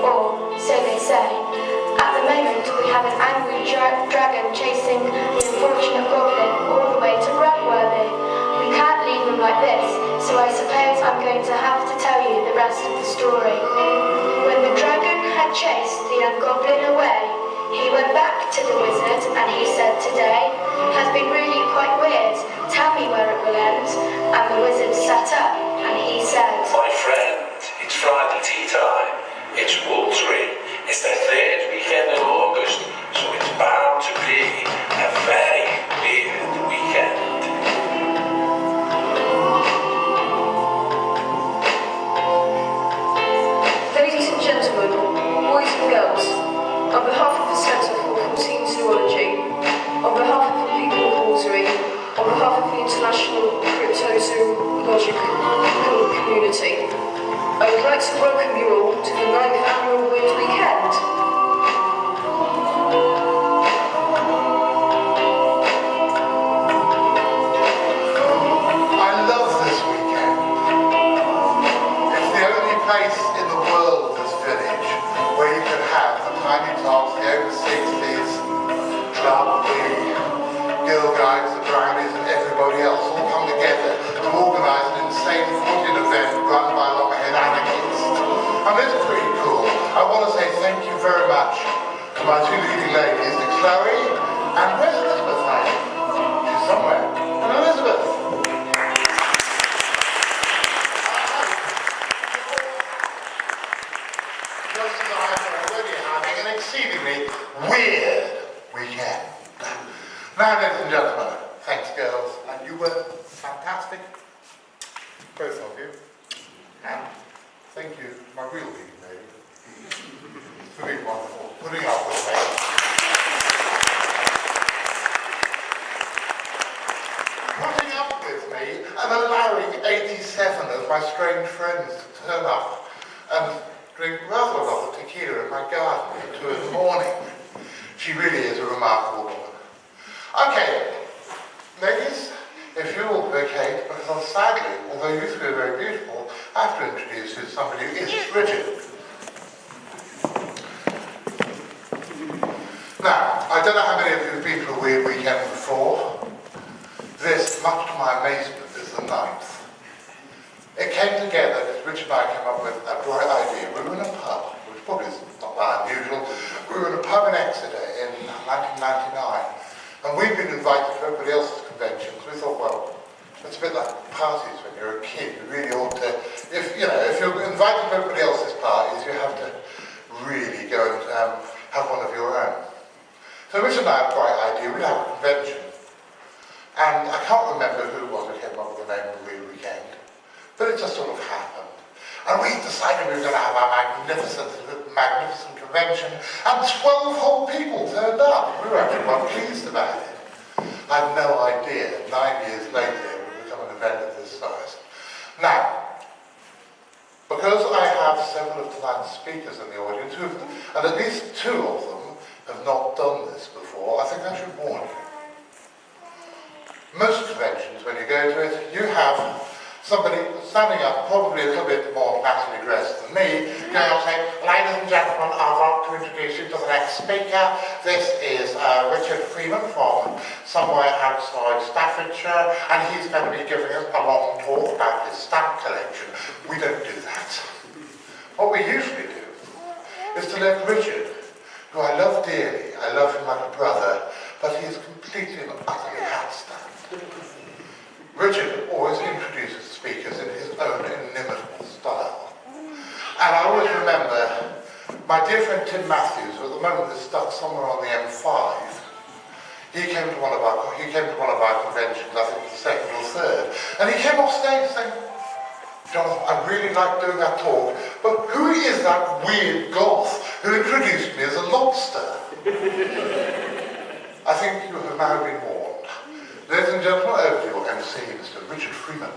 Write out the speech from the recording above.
or so they say. At the moment, we have an angry dragon chasing the unfortunate goblin all the way to Bradworthy. We can't leave them like this, so I suppose I'm going to have to tell you the rest of the story. When the dragon had chased the young goblin away, he went back to the wizard and he said, "Today has been really quite weird. Tell me where it will end." And the wizard sat up and he said, "My friend, it's Friday tea time. It's Woolsbury. It's the third weekend in August, so it's bound to be a very weird weekend." Ladies and gentlemen, boys and girls, on behalf of the Centre for Fortean Zoology, on behalf of the people of Woolsbury, on behalf of the international cryptozoological community, I would like to welcome you all to the 9th annual Weird Weekend. I love this weekend. It's the only place in the world, this village, where you can have the tiny tots, the over 60s, club, the girl guides, the brownies and everybody else all come together to organise an insane Fortean event run by a long-haired anarchist. And it's pretty cool. I want to say thank you very much to my two leading ladies, Chloe and where's Elizabeth hiding? She's somewhere. And Elizabeth. Just as I am already having an exceedingly weird weekend. Now, ladies and gentlemen, thanks girls, and you were fantastic, both of you, and thank you to my real leading lady for being wonderful, putting up with me. Putting up with me and allowing 87 of my strange friends to turn up and drink rather a lot of tequila in my garden at 2 in the morning. She really is a remarkable woman. Okay, ladies, if you will vacate, because sadly, although you three are very beautiful, I have to introduce you to somebody who is Richard. Now, I don't know how many of you have been to a Weird Weekend before. This, much to my amazement, is the 9th. It came together because Richard and I came up with a bright idea. We were in a pub, which probably is not that unusual. We were in a pub in Exeter in 1999, and we'd been invited to everybody else's conventions. We thought, well, it's a bit like parties when you're a kid. You really ought to, if you're invited to everybody else's parties, you have to really go and have one of your own. So Richard and I had a bright idea. We'd have a convention. And I can't remember who it was who came up with the name of the Weird Weekend, but it just sort of happened. And we decided we were going to have our magnificent convention, and 12 whole people turned up. We were actually quite pleased about it. I had no idea, 9 years later, it would become an event of this size. Now, because I have several of tonight's speakers in the audience, and at least 2 of them have not done this before, I think I should warn you. Most conventions, when you go to it, you have somebody standing up, probably a little bit more classically dressed than me, going up saying, "Ladies and gentlemen, I'd like to introduce you to the next speaker. This is Richard Freeman from somewhere outside Staffordshire, and he's going to be giving us a long talk about his stamp collection." We don't do that. What we usually do is to let Richard, who I love dearly, I love him like a brother, but he is completely and utterly hat-stamped. Richard always introduces speakers in his own inimitable style. And I always remember my dear friend Tim Matthews, who at the moment is stuck somewhere on the M5. He came to one of our conventions, I think the 2nd or 3rd, and he came off stage saying, "Jonathan, I really like doing that talk, but who is that weird goth who introduced me as a lobster?" I think you have now been warned. Ladies and gentlemen, over to your MC, Mr. Richard Freeman.